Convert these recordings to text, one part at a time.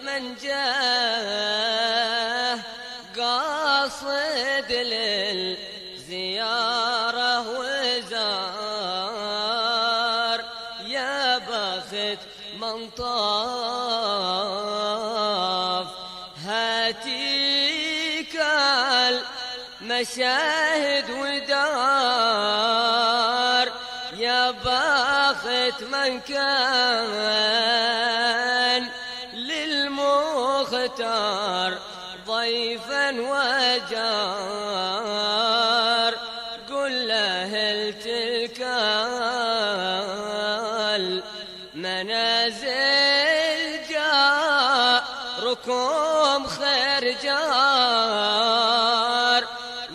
من جاه قاصد للزيارة وزار يا بخت من طاف هاتيك المشاهد ودار يا بخت من كان للمختار ضيفا وجار قل له تلك المنازل جاركم خير جار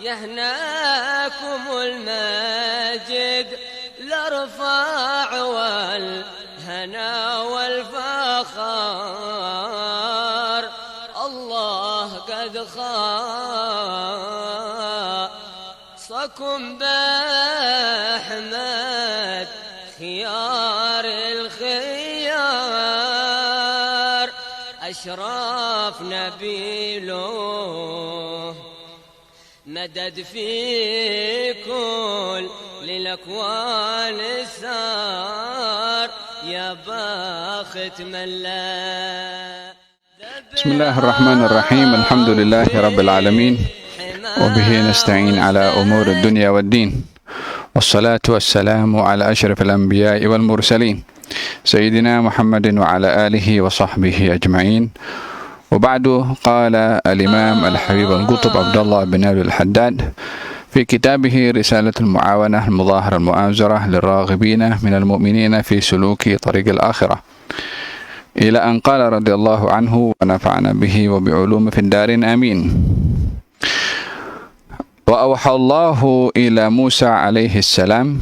يهناكم المجد الارفع والهنا والفخار الله قد خاصكم بأحمد خيار الخيار أشرف نبيله مدد في كل للأكوان السار يا باخت من لا. بسم الله الرحمن الرحيم. الحمد لله رب العالمين وبه نستعين على أمور الدنيا والدين والصلاة والسلام على أشرف الأنبياء والمرسلين سيدنا محمد وعلى آله وصحبه أجمعين. وبعد قال الإمام الحبيب القطب عبد الله بن أبي الحداد في كتابه رسالة المعاونة المظاهرة المؤازرة للراغبين من المؤمنين في سلوك طريق الآخرة إلى أن قال رضي الله عنه ونفعنا به وبعلوم في الدار آمين. وأوحى الله إلى موسى عليه السلام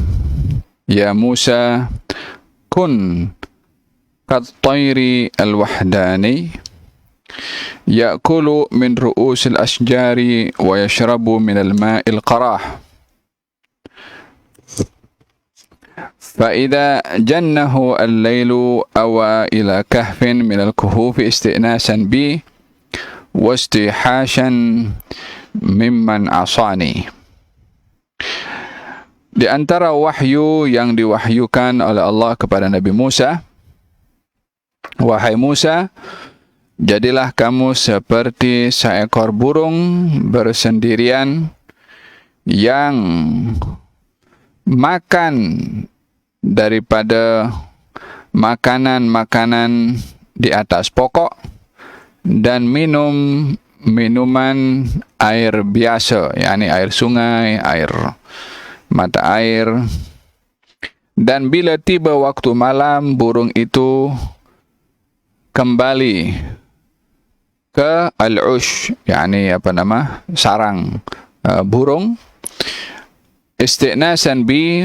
يا موسى كن كالطير الوحداني يأكل من رؤوس الأشجار ويشرب من الماء القراح فإذا جنه الليل أوى إلى كهف من الكهوف استئناسا بي واستيحاشا mimman asani. Di antara wahyu yang diwahyukan oleh Allah kepada Nabi Musa, wahai Musa, jadilah kamu seperti seekor burung bersendirian yang makan daripada makanan-makanan di atas pokok dan minum minuman air biasa, yakni air sungai, air mata air. Dan bila tiba waktu malam, burung itu kembali ke al-ush, yakni sarang burung. Isti'nasan bi,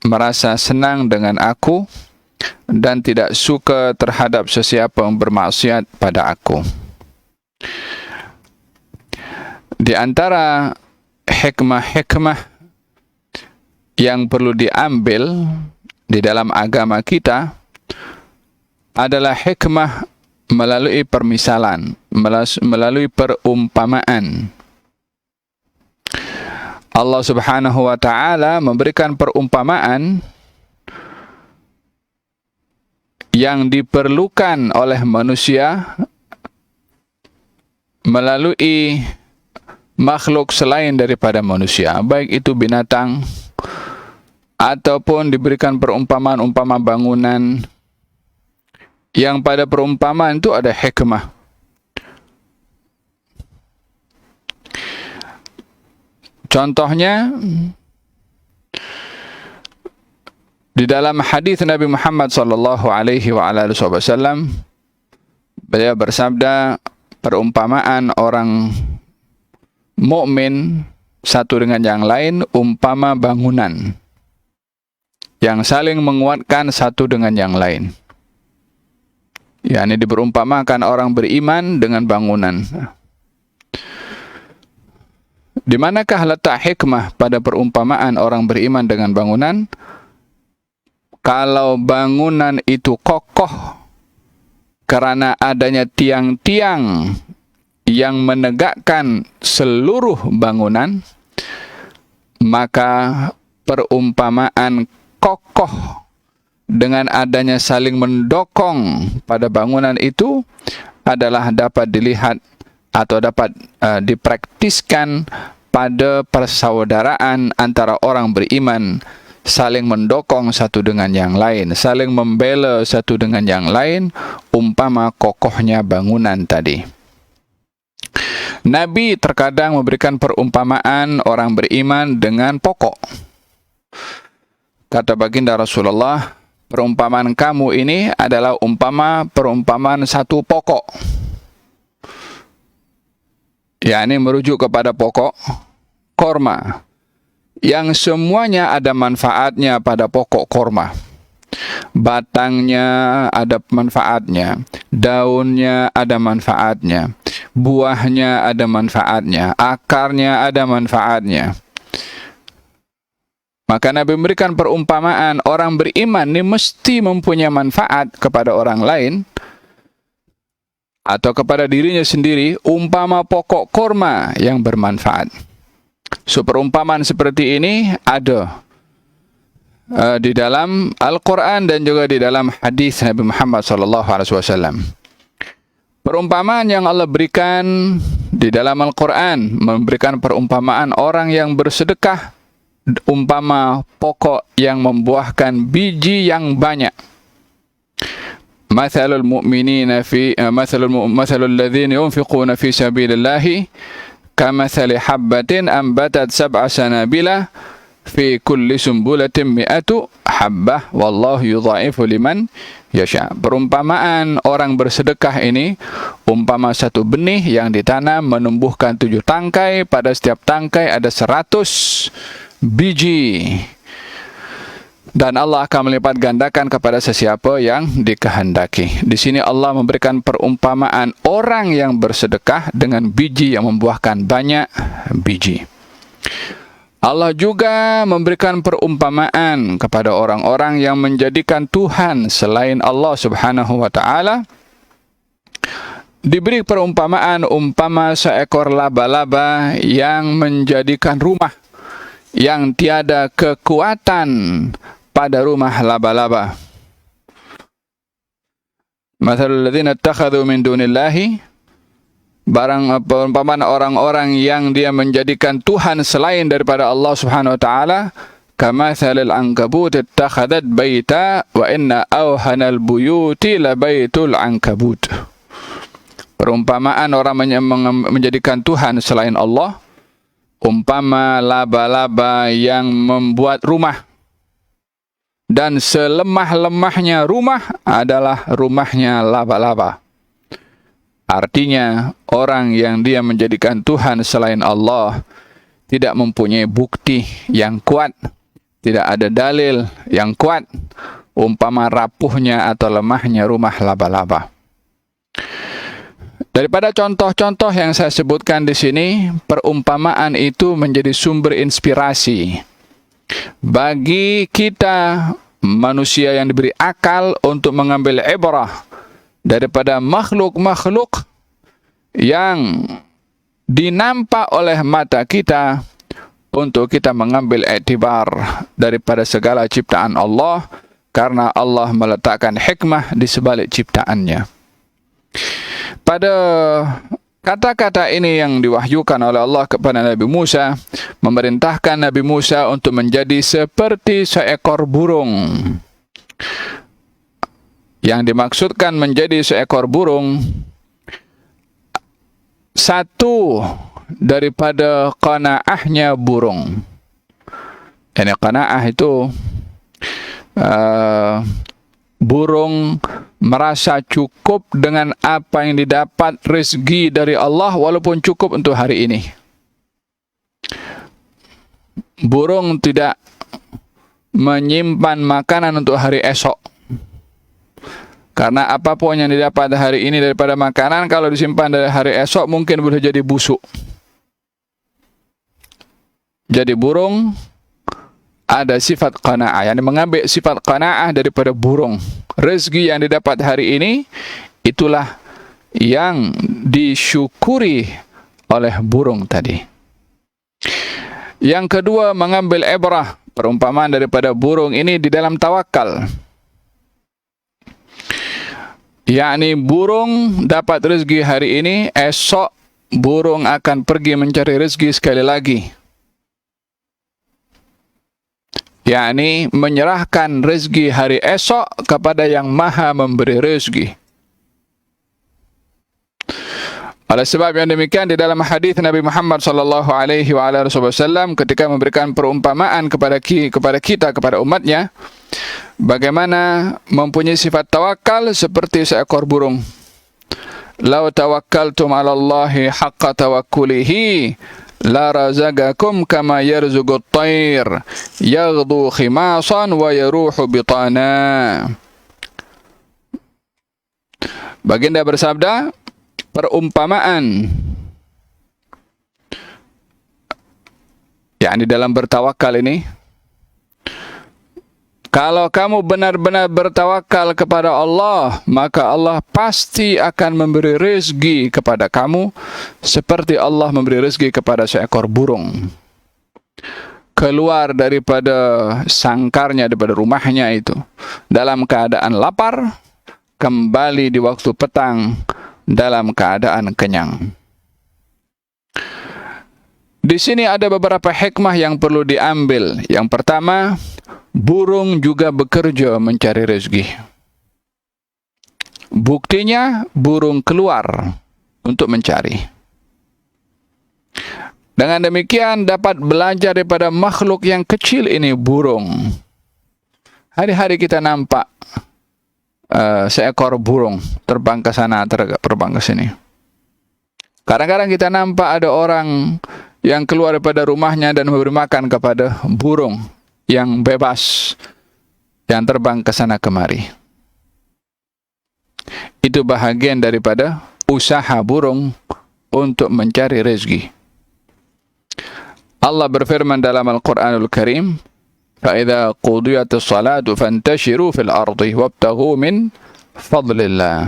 merasa senang dengan aku dan tidak suka terhadap sesiapa yang bermaksiat pada aku. Di antara hikmah-hikmah yang perlu diambil di dalam agama kita adalah hikmah melalui permisalan, melalui perumpamaan. Allah Subhanahu wa ta'ala memberikan perumpamaan yang diperlukan oleh manusia melalui makhluk selain daripada manusia, baik itu binatang ataupun diberikan perumpamaan bangunan yang pada perumpamaan itu ada hikmah. Contohnya di dalam hadis Nabi Muhammad sallallahu alaihi wasallam, beliau bersabda, perumpamaan orang mukmin satu dengan yang lain umpama bangunan yang saling menguatkan satu dengan yang lain. yakni diperumpamakan orang beriman dengan bangunan. Di manakah letak hikmah pada perumpamaan orang beriman dengan bangunan? Kalau bangunan itu kokoh, karena adanya tiang-tiang yang menegakkan seluruh bangunan, maka perumpamaan kokoh dengan adanya saling mendokong pada bangunan itu adalah dapat dilihat atau dapat dipraktiskan pada persaudaraan antara orang beriman, saling mendokong satu dengan yang lain, saling membela satu dengan yang lain, umpama kokohnya bangunan tadi. Nabi terkadang memberikan perumpamaan orang beriman dengan pokok. Kata baginda Rasulullah, perumpamaan kamu ini adalah perumpamaan satu pokok. Ini merujuk kepada pokok korma, yang semuanya ada manfaatnya pada pokok korma. Batangnya ada manfaatnya, daunnya ada manfaatnya, buahnya ada manfaatnya, akarnya ada manfaatnya. Maka Nabi memberikan perumpamaan orang beriman ini mesti mempunyai manfaat kepada orang lain atau kepada dirinya sendiri, umpama pokok korma yang bermanfaat. So, perumpamaan seperti ini ada di dalam Al-Quran dan juga di dalam hadis Nabi Muhammad SAW. Perumpamaan yang Allah berikan di dalam Al-Quran memberikan perumpamaan orang yang bersedekah, umpama pokok yang membuahkan biji yang banyak. Mathalul mu'minina mathalul ladzina yunfiquna fi sabilillahi kamathali habbatin ambatat sab'a sanabila fi kulli sumbulatin mi'atu habbah wallahu yudha'ifu liman yasha. Perumpamaan orang bersedekah ini umpama satu benih yang ditanam menumbuhkan 7 tangkai, pada setiap tangkai ada 100 biji, dan Allah akan melipat gandakan kepada sesiapa yang dikehendaki. Di sini Allah memberikan perumpamaan orang yang bersedekah dengan biji yang membuahkan banyak biji. Allah juga memberikan perumpamaan kepada orang-orang yang menjadikan Tuhan selain Allah Subhanahu wa ta'ala. Diberi perumpamaan umpama seekor laba-laba yang menjadikan rumah yang tiada kekuatan pada rumah laba-laba. Mathalul ladzina ittakhadhu min dunillahi, perumpamaan orang-orang yang dia menjadikan Tuhan selain daripada Allah Subhanahu wa taala, kamathalil ankabut ittakhadhat baita wa inna awhanal buyuti labaitul ankabut. Perumpamaan orang menjadikan Tuhan selain Allah umpama laba-laba yang membuat rumah, dan selemah-lemahnya rumah adalah rumahnya laba-laba. Artinya, orang yang dia menjadikan Tuhan selain Allah tidak mempunyai bukti yang kuat, tidak ada dalil yang kuat, umpama rapuhnya atau lemahnya rumah laba-laba. Daripada contoh-contoh yang saya sebutkan di sini, perumpamaan itu menjadi sumber inspirasi bagi kita manusia yang diberi akal untuk mengambil ibrah daripada makhluk-makhluk yang dinampak oleh mata kita, untuk kita mengambil iktibar daripada segala ciptaan Allah, karena Allah meletakkan hikmah di sebalik ciptaannya. Pada kata-kata ini yang diwahyukan oleh Allah kepada Nabi Musa, memerintahkan Nabi Musa untuk menjadi seperti seekor burung. Yang dimaksudkan menjadi seekor burung, satu daripada qanaahnya burung. Ini qanaah itu burung merasa cukup dengan apa yang didapat rezeki dari Allah, walaupun cukup untuk hari ini. Burung tidak menyimpan makanan untuk hari esok, karena apapun yang didapat hari ini daripada makanan, kalau disimpan dari hari esok mungkin boleh jadi busuk. Jadi burung ada sifat qanaah, yang mengambil sifat qanaah daripada burung. Rezeki yang didapat hari ini itulah yang disyukuri oleh burung tadi. Yang kedua, mengambil ibrah, perumpamaan daripada burung ini di dalam tawakal. Yakni burung dapat rezeki hari ini, esok burung akan pergi mencari rezeki sekali lagi. Yakni menyerahkan rezeki hari esok kepada yang maha memberi rezeki. Oleh sebab yang demikian, di dalam hadis Nabi Muhammad sallallahu alaihi wasallam ketika memberikan perumpamaan kepada kepada umatnya, bagaimana mempunyai sifat tawakal seperti seekor burung. Lau tawakkaltum 'ala Allahi haqqa tawakkulihi la razaqakum kama yarzuqut tayr yaghdu khimasan wa yaruhu bitana. Baginda bersabda, perumpamaan yakni dalam bertawakal ini, kalau kamu benar-benar bertawakal kepada Allah, maka Allah pasti akan memberi rezeki kepada kamu seperti Allah memberi rezeki kepada seekor burung. Keluar daripada sangkarnya, daripada rumahnya itu dalam keadaan lapar, kembali di waktu petang dalam keadaan kenyang. Di sini ada beberapa hikmah yang perlu diambil. Yang pertama, burung juga bekerja mencari rezeki. Buktinya, burung keluar untuk mencari. Dengan demikian dapat belajar daripada makhluk yang kecil ini, burung. Hari-hari kita nampak seekor burung terbang ke sana, terbang ke sini. Kadang-kadang kita nampak ada orang yang keluar daripada rumahnya dan memberi makan kepada burung yang bebas, yang terbang ke sana kemari. Itu bahagian daripada usaha burung untuk mencari rezeki. Allah berfirman dalam Al-Quranul Karim, فَإِذَا قُضِيَتِ الصَّلَاةُ فَانْتَشِرُوا فِي الْأَرْضِ وَابْتَغُوا مِنْ فَضْلِ اللَّهِ.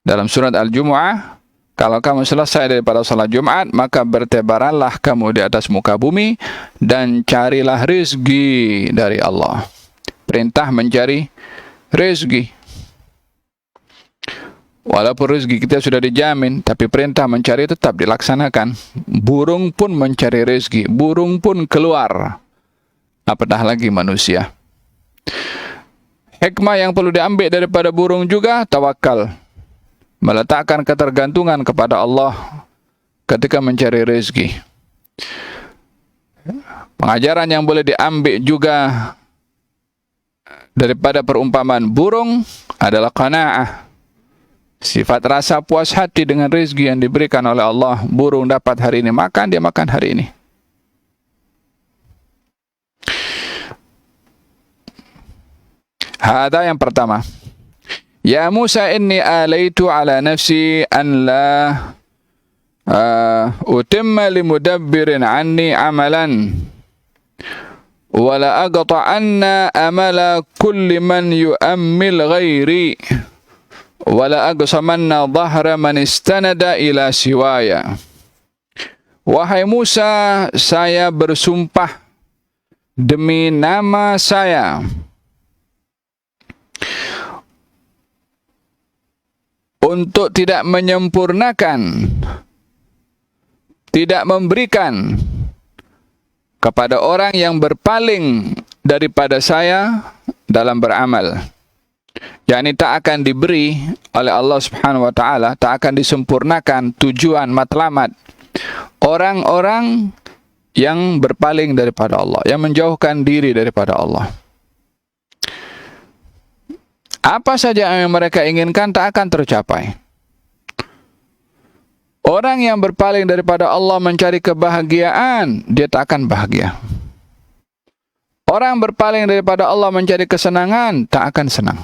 Dalam surat Al-Jumu'ah, kalau kamu selesai daripada salat Jumat, maka bertebaranlah kamu di atas muka bumi dan carilah rezeki dari Allah. Perintah mencari rezeki. Walaupun rezeki kita sudah dijamin, tapi perintah mencari tetap dilaksanakan. Burung pun mencari rezeki, burung pun keluar. Apatah lagi manusia. Hikmah yang perlu diambil daripada burung juga tawakal. Meletakkan ketergantungan kepada Allah ketika mencari rezeki. Pengajaran yang boleh diambil juga daripada perumpamaan burung adalah qanaah. Sifat rasa puas hati dengan rezeki yang diberikan oleh Allah. Burung dapat hari ini makan, dia makan hari ini. Hada yang pertama. Ya Musa, inni alaitu ala nafsi an la utimma limudabbirin anni amalan wa la aqta'anna amala kulli man yu'ammil ghairi wa la aqsamanna dhahra man istanada ila siwaya. Wahai Musa, saya bersumpah demi nama saya, untuk tidak menyempurnakan, tidak memberikan kepada orang yang berpaling daripada saya dalam beramal. yakni tak akan diberi oleh Allah Subhanahu wa taala, tak akan disempurnakan tujuan matlamat orang-orang yang berpaling daripada Allah, yang menjauhkan diri daripada Allah. Apa saja yang mereka inginkan tak akan tercapai. Orang yang berpaling daripada Allah mencari kebahagiaan, dia tak akan bahagia. Orang berpaling daripada Allah mencari kesenangan, tak akan senang.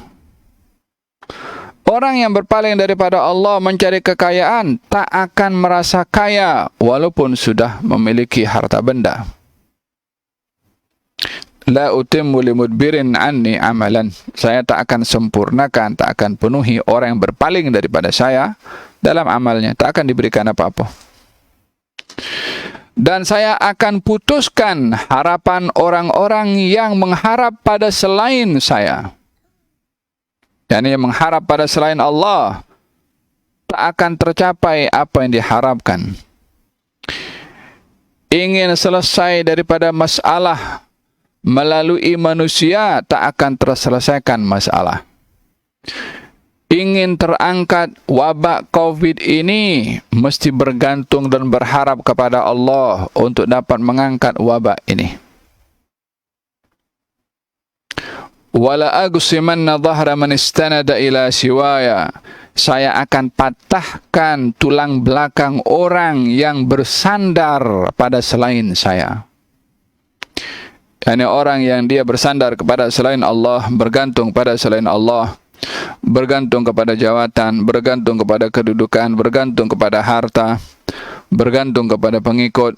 Orang yang berpaling daripada Allah mencari kekayaan, tak akan merasa kaya walaupun sudah memiliki harta benda. la utimmu limudbirin anni amalan. Saya tak akan sempurnakan, tak akan penuhi orang yang berpaling daripada saya dalam amalnya, tak akan diberikan apa-apa. Dan saya akan putuskan harapan orang-orang yang mengharap pada selain saya. yakni yang mengharap pada selain Allah, tak akan tercapai apa yang diharapkan. Ingin selesai daripada masalah melalui manusia, tak akan terselesaikan masalah. Ingin terangkat wabak COVID ini, mesti bergantung dan berharap kepada Allah untuk dapat mengangkat wabak ini. Wala agsimanna dhahra man istanada ila siwaya. Saya akan patahkan tulang belakang orang yang bersandar pada selain saya. Yani orang yang dia bersandar kepada selain Allah, bergantung pada selain Allah, bergantung kepada jawatan, bergantung kepada kedudukan, bergantung kepada harta, bergantung kepada pengikut,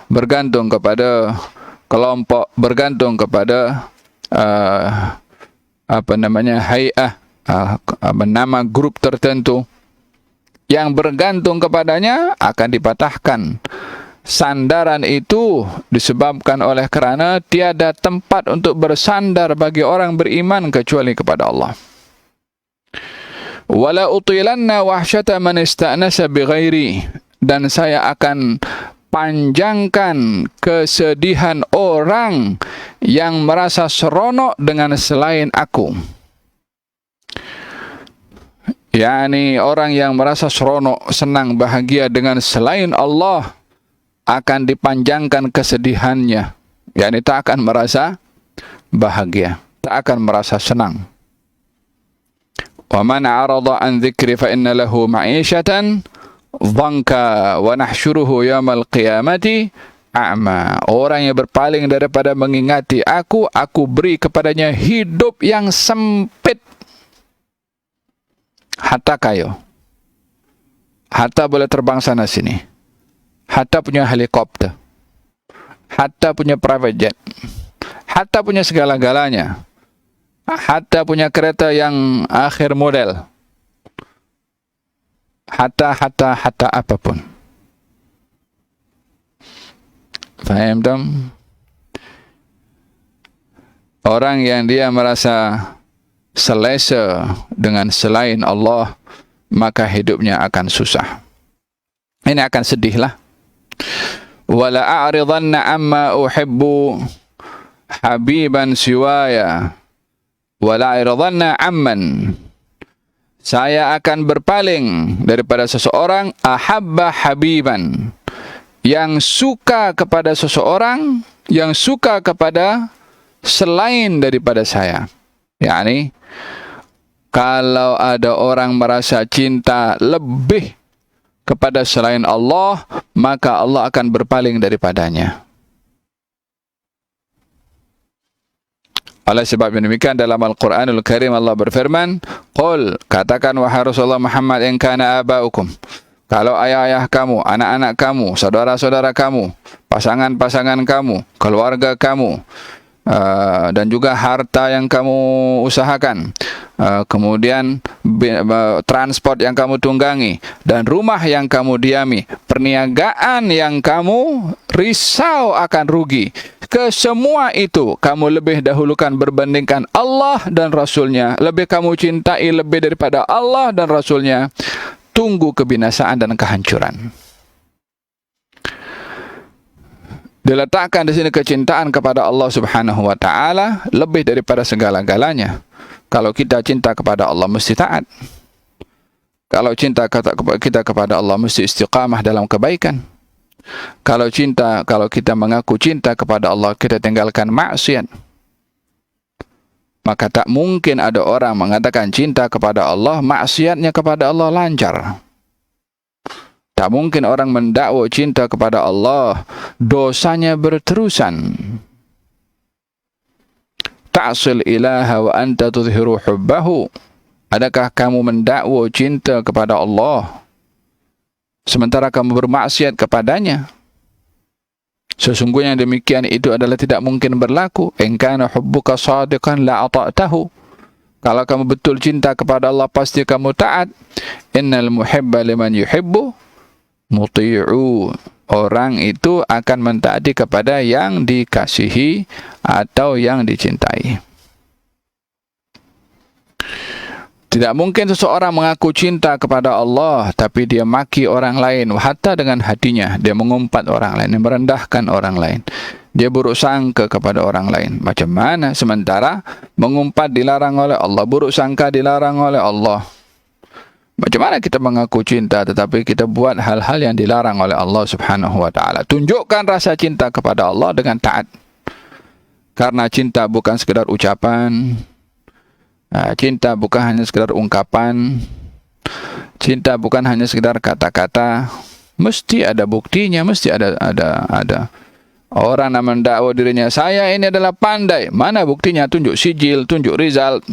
bergantung kepada kelompok, bergantung kepada hay'ah, nama grup tertentu. Yang bergantung kepadanya akan dipatahkan. Sandaran itu disebabkan oleh kerana tiada tempat untuk bersandar bagi orang beriman kecuali kepada Allah. Wala utilanna wahsyata man ista'nasa bighairi. Dan saya akan panjangkan kesedihan orang yang merasa seronok dengan selain aku. Yani orang yang merasa seronok, senang, bahagia dengan selain Allah, akan dipanjangkan kesedihannya. Yani tak akan merasa bahagia, tak akan merasa senang. Wa man a'rada an dzikri fa inna lahu ma'isyatan dhanka wa nahsyuruhu yaumal qiyamati a'ma. Orang yang berpaling daripada mengingati aku beri kepadanya hidup yang sempit. Hatta kayo. Hatta boleh terbang sana sini. Hatta punya helikopter. Hatta punya private jet. Hatta punya segala-galanya. Hatta punya kereta yang akhir model. Hatta apapun. Faham tak? Orang yang dia merasa selesa dengan selain Allah, maka hidupnya akan susah. Ini akan sedihlah. Wala a'ridanna amma uhibbu habiban siwaya wala a'ridanna amman. Saya akan berpaling daripada seseorang ahabba habiban, yang suka kepada seseorang, yang suka kepada selain daripada saya. Yani kalau ada orang merasa cinta lebih kepada selain Allah, maka Allah akan berpaling daripadanya. Oleh sebab yang demikian dalam Al-Quranul Karim Allah berfirman, Qul, katakan wahai Rasulullah Muhammad, in kana aba'ukum, kalau ayah-ayah kamu, anak-anak kamu, saudara-saudara kamu, pasangan-pasangan kamu, keluarga kamu, dan juga harta yang kamu usahakan, kemudian transport yang kamu tunggangi, dan rumah yang kamu diami, perniagaan yang kamu risau akan rugi, kesemua itu kamu lebih dahulukan berbandingkan Allah dan Rasulnya, lebih kamu cintai lebih daripada Allah dan Rasulnya, tunggu kebinasaan dan kehancuran. Diletakkan di sini kecintaan kepada Allah Subhanahu wa taala lebih daripada segala-galanya. Kalau kita cinta kepada Allah mesti taat. Kalau cinta kita kepada Allah mesti istiqamah dalam kebaikan. Kalau kita mengaku cinta kepada Allah, kita tinggalkan maksiat. Maka tak mungkin ada orang mengatakan cinta kepada Allah, maksiatnya kepada Allah lancar. Tak mungkin orang mendakwa cinta kepada Allah, dosanya berterusan. Ta'sil ilaha wa anta tudhiru hubbahu. Adakah kamu mendakwa cinta kepada Allah sementara kamu bermaksiat kepadanya? Sesungguhnya demikian itu adalah tidak mungkin berlaku. In kana hubbuka shadiqan la ata'tahu. Kalau kamu betul cinta kepada Allah, pasti kamu taat. Innal muhibba liman yuhibbu muti'u. Orang itu akan mentaati kepada yang dikasihi atau yang dicintai. Tidak mungkin seseorang mengaku cinta kepada Allah tapi dia maki orang lain, hatta dengan hatinya dia mengumpat orang lain, merendahkan orang lain, dia buruk sangka kepada orang lain. Macam mana sementara mengumpat dilarang oleh Allah, buruk sangka dilarang oleh Allah? Macam mana kita mengaku cinta tetapi kita buat hal-hal yang dilarang oleh Allah Subhanahu wa taala? Tunjukkan rasa cinta kepada Allah dengan taat. Karena cinta bukan sekedar ucapan. Cinta bukan hanya sekedar ungkapan. Cinta bukan hanya sekedar kata-kata. Mesti ada buktinya, mesti ada. Orang yang mendakwa dirinya, saya ini adalah pandai. Mana buktinya? Tunjuk sijil, tunjuk result.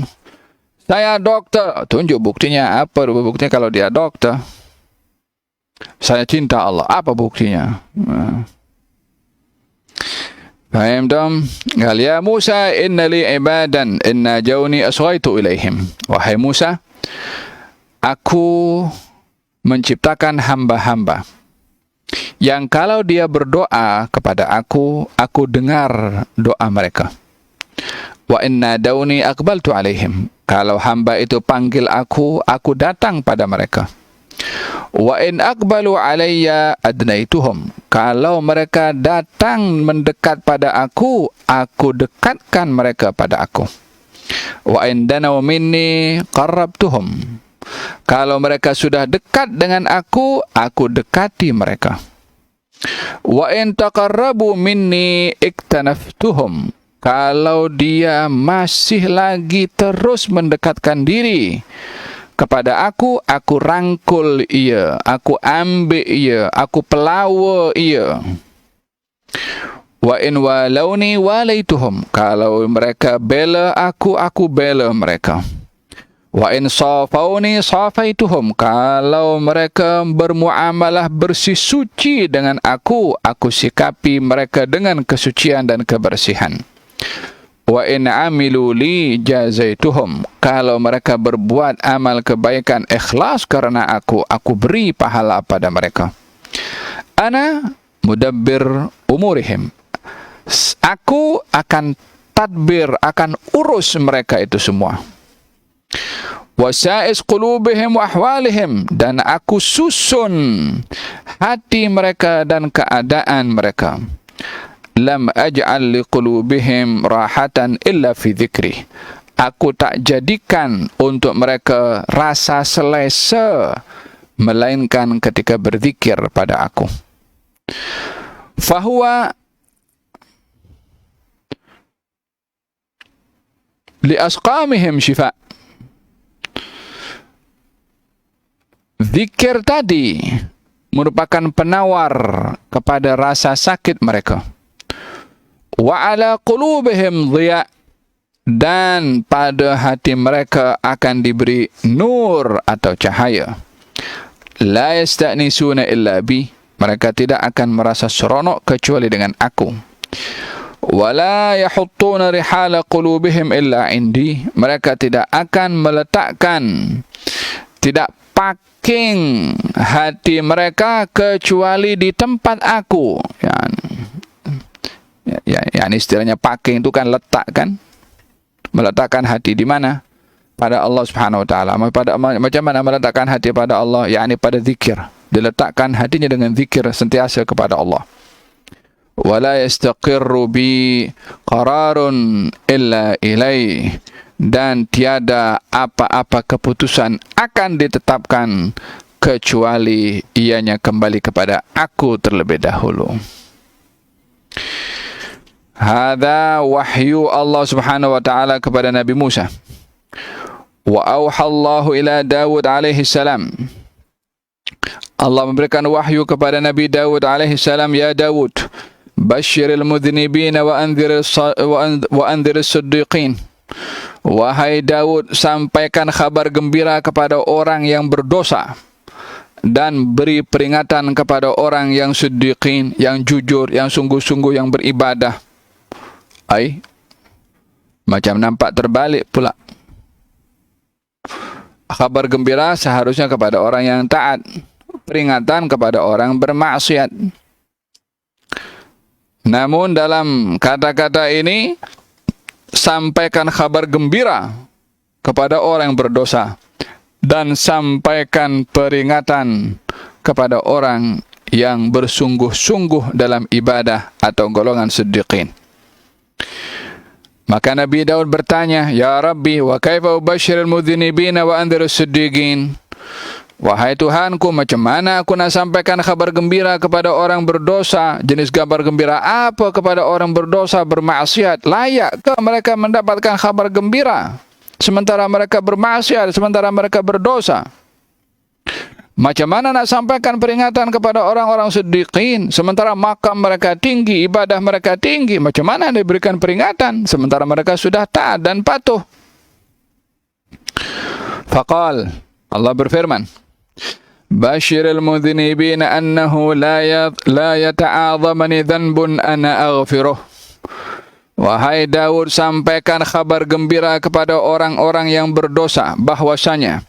Saya dokter, tunjuk buktinya. Apa buktinya kalau dia dokter? Saya cinta Allah, apa buktinya? Faham dong? Qal ya Musa inna li ibadan inna jawni asghaitu ilaihim. Wahai Musa, aku menciptakan hamba-hamba yang kalau dia berdoa kepada aku dengar doa mereka. Wa inna dawni aqbaltu alaihim. Kalau hamba itu panggil aku datang pada mereka. Wa in aqbalu alayya adnaituhum. Kalau mereka datang mendekat pada aku dekatkan mereka pada aku. Wa in danaw minni qarrabtuhum. Kalau mereka sudah dekat dengan aku dekati mereka. Wa in taqarrabu minni iktanaftuhum. Kalau dia masih lagi terus mendekatkan diri kepada aku rangkul ia, aku ambil ia, aku pelawa ia. Wa in walawni walaituhum. Kalau mereka bela aku bela mereka. Wa in safawni safaituhum. Kalau mereka bermuamalah bersih suci dengan aku sikapi mereka dengan kesucian dan kebersihan. Wa in amilu li jazaituhum. Kalau mereka berbuat amal kebaikan ikhlas karena aku beri pahala pada mereka. Ana mudabbir umurihim. Aku akan tadbir, akan urus mereka itu semua. Wasa'is qulubihim wa ahwalihim. Dan aku susun hati mereka dan keadaan mereka. Lam aj'al liqulubihim rahatan illa fi dzikri. Aku tak jadikan untuk mereka rasa selesa melainkan ketika berzikir pada aku. Fahuwa li asqamihim shifa. Zikir tadi merupakan penawar kepada rasa sakit mereka. Wa ala qulubihim dhiya. Dan pada hati mereka akan diberi nur atau cahaya. La yasta'nisuna illa bi. Mereka tidak akan merasa seronok kecuali dengan aku. Wa la yahuttuna rihala qulubihim illa indi. Mereka tidak akan meletakkan, tidak parking hati mereka kecuali di tempat aku. Ya, istilahnya parking itu kan letak kan? Meletakkan hati di mana? Pada Allah Subhanahu wa taala. Macam mana meletakkan hati pada Allah? Yakni pada zikir. Diletakkan hatinya dengan zikir sentiasa kepada Allah. Wala yastaqirru bi qararun illa ilai. Dan tiada apa-apa keputusan akan ditetapkan kecuali ianya kembali kepada aku terlebih dahulu. Hadza wahyu Allah Subhanahu wa taala kepada Nabi Musa. Wa auhallahu ila Daud alaihi salam. Allah memberikan wahyu kepada Nabi Daud alaihi salam, ya Daud, basyiril mudhnibin wa anziris siddiqin. Wahai Daud, sampaikan kabar gembira kepada orang yang berdosa dan beri peringatan kepada orang yang siddiqin, yang jujur, yang sungguh-sungguh yang beribadah. Macam nampak terbalik pula. Kabar gembira seharusnya kepada orang yang taat, peringatan kepada orang bermaksiat. Namun dalam kata-kata ini, sampaikan kabar gembira kepada orang yang berdosa dan sampaikan peringatan kepada orang yang bersungguh-sungguh dalam ibadah atau golongan siddiqin. Maka Nabi Daud bertanya, "Ya Rabbi, wa kaifa ubashshirul mudzinibina wa andhirus siddiqin?" Wahai Tuhanku, macam mana aku nak sampaikan kabar gembira kepada orang berdosa? Jenis kabar gembira apa kepada orang berdosa bermaksiat? Layakkah mereka mendapatkan kabar gembira sementara mereka bermaksiat, sementara mereka berdosa? Macam mana nak sampaikan peringatan kepada orang-orang siddiqin sementara makam mereka tinggi, ibadah mereka tinggi? Macam mana diberikan peringatan sementara mereka sudah taat dan patuh? Faqal, Allah berfirman, "Basyiril mudzinibina annahu la yata'azamani dhanbun ana aghfiruh." Wahai Daud, sampaikan kabar gembira kepada orang-orang yang berdosa bahwasanya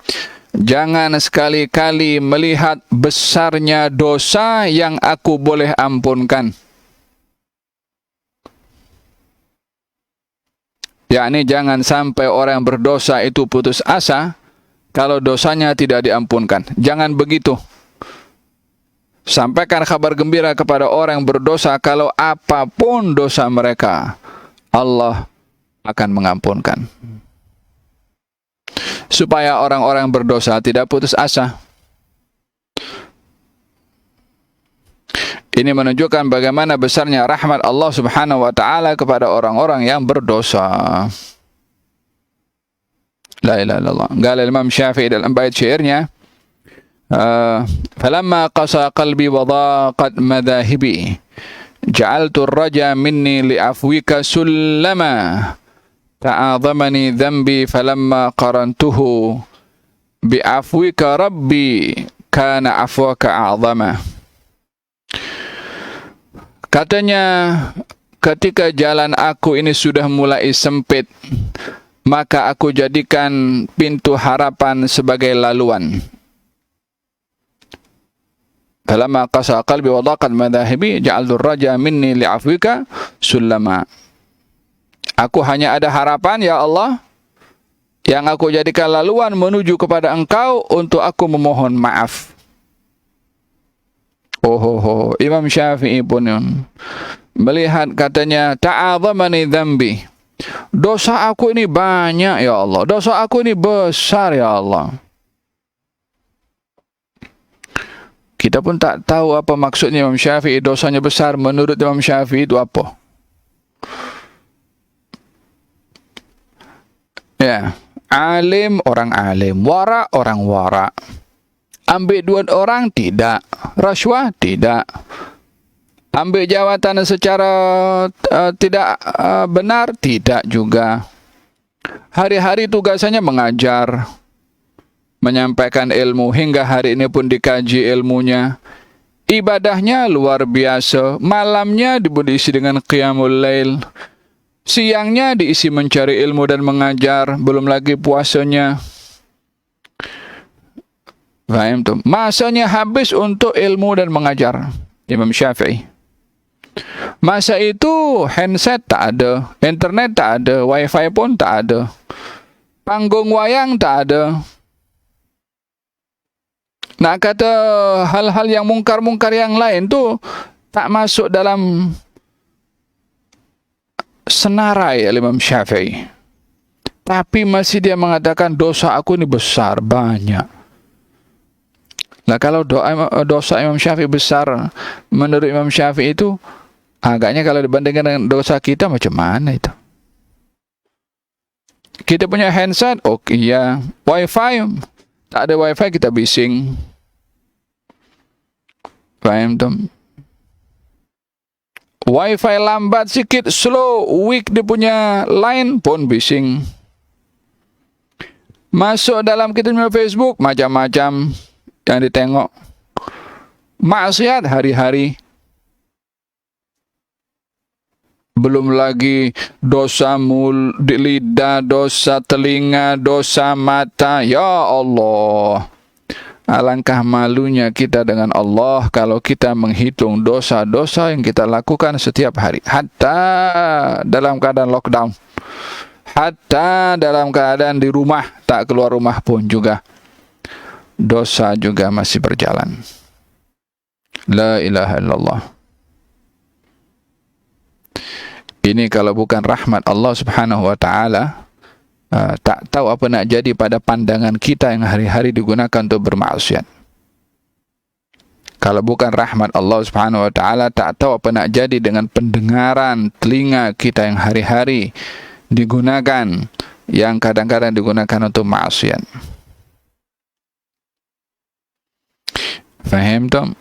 jangan sekali-kali melihat besarnya dosa yang aku boleh ampunkan. Yakni jangan sampai orang yang berdosa itu putus asa kalau dosanya tidak diampunkan. Jangan begitu. Sampaikan kabar gembira kepada orang yang berdosa kalau apapun dosa mereka, Allah akan mengampunkan. Supaya orang-orang berdosa tidak putus asa. Ini menunjukkan bagaimana besarnya rahmat Allah Subhanahu wa taala kepada orang-orang yang berdosa. La ilaha illallah. Qala Imam Syafi'i dalam bait syairnya, "Falamma qasa qalbi wa dhaqat madhahibi, ja'altu ar-raja minni li'afwika sullama. Ta'azamani dhanbi falamma qarantuhu bi'afwika rabbi kana afwaka a'zama." Katanya, ketika jalan aku ini sudah mulai sempit, maka aku jadikan pintu harapan sebagai laluan. Falamma qasa qalbi wa dhaqat madhahibi ja'altu ar-raja minni li'afwika sullama. Aku hanya ada harapan, ya Allah, yang aku jadikan laluan menuju kepada Engkau untuk aku memohon maaf. Imam Syafi'i pun melihat, katanya, ta'azamani dhanbi. Dosa aku ini banyak, ya Allah. Dosa aku ini besar, ya Allah. Kita pun tak tahu apa maksudnya Imam Syafi'i. Dosanya besar menurut Imam Syafi'i itu apa? Ya, alim orang alim, wara orang wara. Ambil duit orang tidak, rasuah tidak. Ambil jawatan secara tidak benar tidak juga. Hari-hari tugasannya mengajar, menyampaikan ilmu, hingga hari ini pun dikaji ilmunya. Ibadahnya luar biasa. Malamnya diisi dengan qiyamul lail, siangnya diisi mencari ilmu dan mengajar, belum lagi puasanya. Faham tuh? Masanya habis untuk ilmu dan mengajar. Imam Syafi'i. Masa itu handset tak ada, internet tak ada, wifi pun tak ada, panggung wayang tak ada. Nak kata hal-hal yang mungkar-mungkar yang lain tu tak masuk dalam senarai Imam Syafi'i. Tapi masih dia mengatakan dosa aku ini besar, banyak. Nah, kalau dosa Imam Syafi'i besar, menurut Imam Syafi'i itu, agaknya kalau dibandingkan dengan dosa kita, macam mana itu? Kita punya handset, iya. Wifi, tak ada wifi kita bising. Paham tuh? Wifi lambat sikit, slow, weak dia punya line pun bising. Masuk dalam kita punya Facebook, macam-macam. yang ditengok. Maksiat hari-hari. Belum lagi dosa di lidah, dosa telinga, dosa mata. Ya Allah, alangkah malunya kita dengan Allah kalau kita menghitung dosa-dosa yang kita lakukan setiap hari. Hatta dalam keadaan lockdown, hatta dalam keadaan di rumah, tak keluar rumah pun juga, dosa juga masih berjalan. La ilaha illallah. Ini kalau bukan rahmat Allah subhanahu wa ta'ala, tak tahu apa nak jadi pada pandangan kita yang hari-hari digunakan untuk bermaksiat. Kalau bukan rahmat Allah subhanahu wa ta'ala, tak tahu apa nak jadi dengan pendengaran telinga kita yang hari-hari digunakan, yang kadang-kadang digunakan untuk maksiat. Faham tak?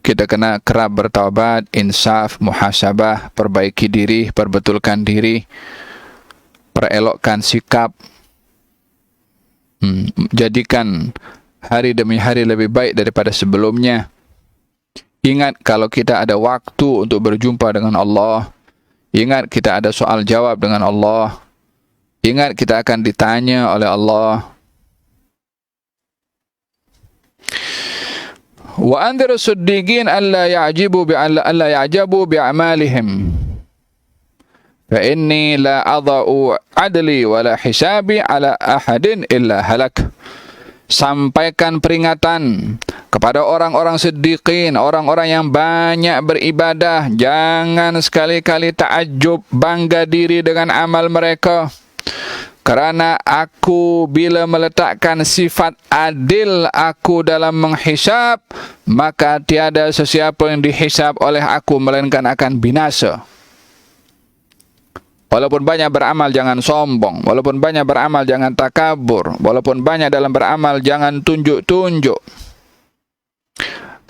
Kita kena kerap bertaubat, insaf, muhasabah, perbaiki diri, perbetulkan diri, perelokkan sikap, jadikan hari demi hari lebih baik daripada sebelumnya. Ingat kalau kita ada waktu untuk berjumpa dengan Allah. Ingat kita ada soal jawab dengan Allah. Ingat kita akan ditanya oleh Allah. Wa anziru siddiqin alla ya'jabu bi'amalihim fa inni la adha'u adli wa la hisabi ala ahadin illa halak. Sampaikan peringatan kepada orang-orang siddiqin, orang-orang yang banyak beribadah, jangan sekali-kali takjub, bangga diri dengan amal mereka. Kerana aku bila meletakkan sifat adil aku dalam menghisap, maka tiada sesiapa yang dihisap oleh aku melainkan akan binasa. Walaupun banyak beramal jangan sombong, walaupun banyak beramal jangan takabur, walaupun banyak dalam beramal jangan tunjuk-tunjuk.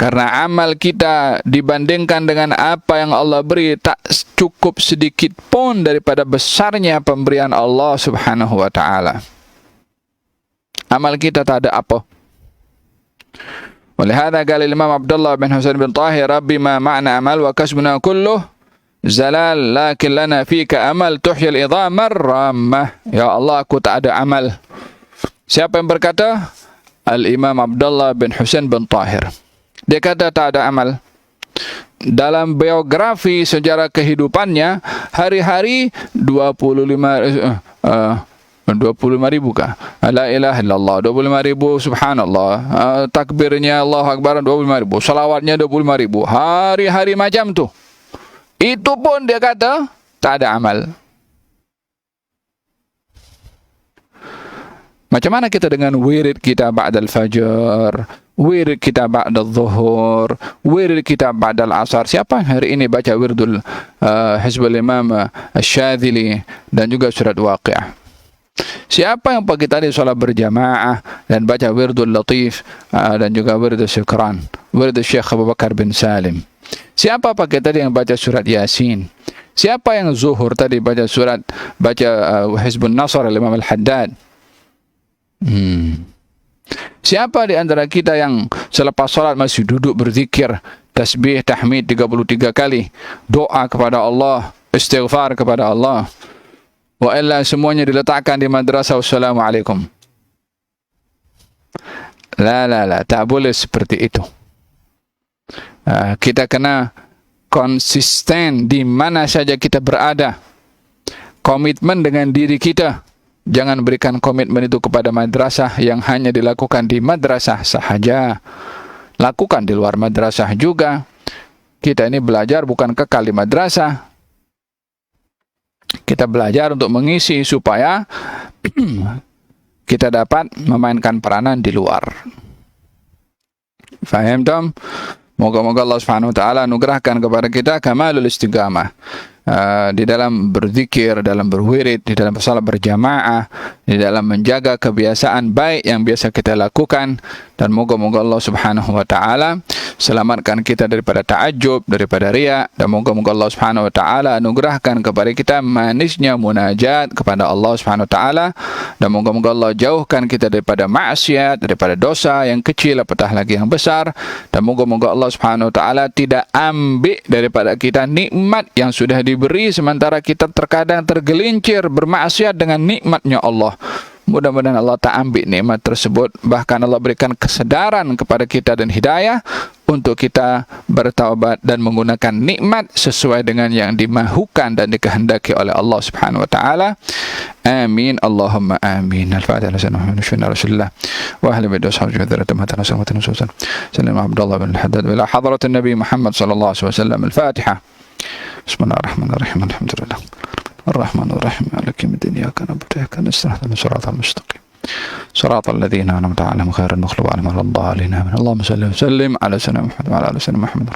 Karena amal kita dibandingkan dengan apa yang Allah beri tak cukup sedikit pun daripada besarnya pemberian Allah subhanahu wa ta'ala. Amal kita tak ada apa. Olehada qala Imam Abdullah bin Husain bin Tahir, Rabbi ma ma'na amal wa kasbuna kulluh zalal lakin lana fika amal tuhyil idhamar ramah. Ya Allah, aku tak ada amal. Siapa yang berkata? Al-Imam Abdullah bin Husain bin Tahir. Dia kata tak ada amal. Dalam biografi sejarah kehidupannya, hari-hari 25 ribu kah? La ilaha illallah 25 ribu, subhanallah. Takbirnya Allahu Akbar 25 ribu, salawatnya 25 ribu. Hari-hari macam tu. Itu pun dia kata tak ada amal. Macam mana kita dengan wirid kita ba'dal fajar, wirid kita ba'dal zuhur, wirid kita ba'dal asar? Siapa yang hari ini baca wirdul Hizbul Imam Asy-Syadzili dan juga surat Waqiah? Siapa yang pagi tadi solat berjamaah dan baca wirdul Latif dan juga wirdul Syukran, wirdul Syekh Abu Bakar bin Salim? Siapa pagi tadi yang baca surat Yasin? Siapa yang zuhur tadi baca Hizbun Nasr Imam Al-Haddad? Siapa di antara kita yang selepas salat masih duduk berzikir, tasbih, tahmid 33 kali, doa kepada Allah, istighfar kepada Allah? Wa illa semuanya diletakkan di madrasah. Wassalamualaikum. La, tak boleh seperti itu. Kita kena konsisten di mana saja kita berada. Komitmen dengan diri kita. Jangan berikan komitmen itu kepada madrasah yang hanya dilakukan di madrasah sahaja. Lakukan di luar madrasah juga. Kita ini belajar bukan kekal di madrasah. Kita belajar untuk mengisi supaya kita dapat memainkan peranan di luar. Faham tak? Moga-moga Allah Subhanahu wa taala anugerahkan kepada kita kamalul istiqamah di dalam berzikir, dalam berwirid, di dalam salat berjamaah, di dalam menjaga kebiasaan baik yang biasa kita lakukan, dan moga-moga Allah Subhanahu wa taala selamatkan kita daripada ta'ajub, daripada riya, dan moga-moga Allah Subhanahu wa taala anugerahkan kepada kita manisnya munajat kepada Allah Subhanahu wa taala, dan moga-moga Allah jauhkan kita daripada maksiat, daripada dosa yang kecil apatah lagi yang besar, dan moga-moga Allah Subhanahu wa taala tidak ambil daripada kita nikmat yang sudah diberi sementara kita terkadang tergelincir bermaksiat dengan nikmatnya Allah. Mudah-mudahan Allah tak ambil nikmat tersebut, bahkan Allah berikan kesedaran kepada kita dan hidayah untuk kita bertaubat dan menggunakan nikmat sesuai dengan yang dimahukan dan dikehendaki oleh Allah Subhanahu wa taala. Amin Allahumma amin. Al-Fatihah. Rasulullah wa ahli bait ashabi dzarrat matan sallallahu alaihi wasallam. Salam Abdullah bin Haddad ila hadrat Nabi Muhammad sallallahu alaihi wasallam. Al-Fatihah. Bismillahirrahmanirrahim. Alhamdulillah. الرحمن الرحيم مالك يوم الدين إياك نعبد وإياك نستعين اهدنا الصراط المستقيم صراط الذين أنعمت عليهم غير المغضوب عليهم ولا الضالين آمين. اللهم صل وسلم على سيدنا محمد وعلى آل سيدنا محمد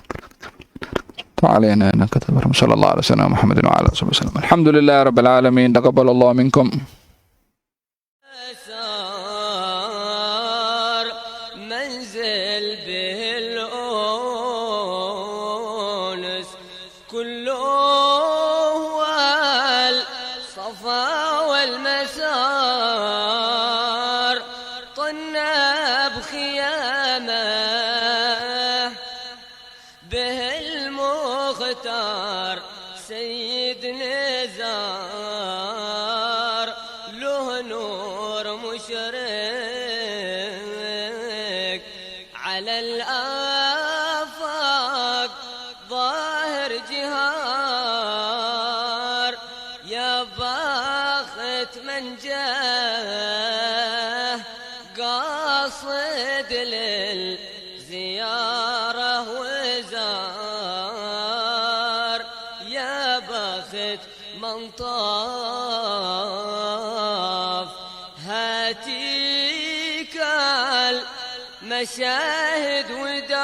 وعلينا إنك تبارك صلى الله على سيدنا محمد وعلى آله وسلم. الحمد لله رب العالمين. تقبل الله منكم. منزل به الأونس كله الصفا والمسار طنا بخيامه به المختار سيد نزار له نور مشرق على الآفاق ظاهر جهار يا باخت من جاه قاصد للزيارة وزار يا باخت من طاف هاتيك المشاهد ودار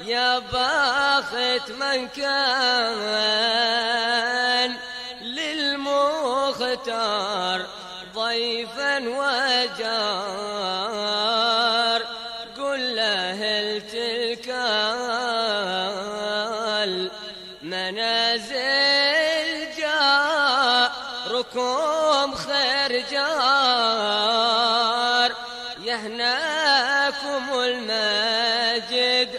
يا باخت من كان للمختار ضيفا وجار قل له تلك المنازل جاركم خير جار يهناكم المجد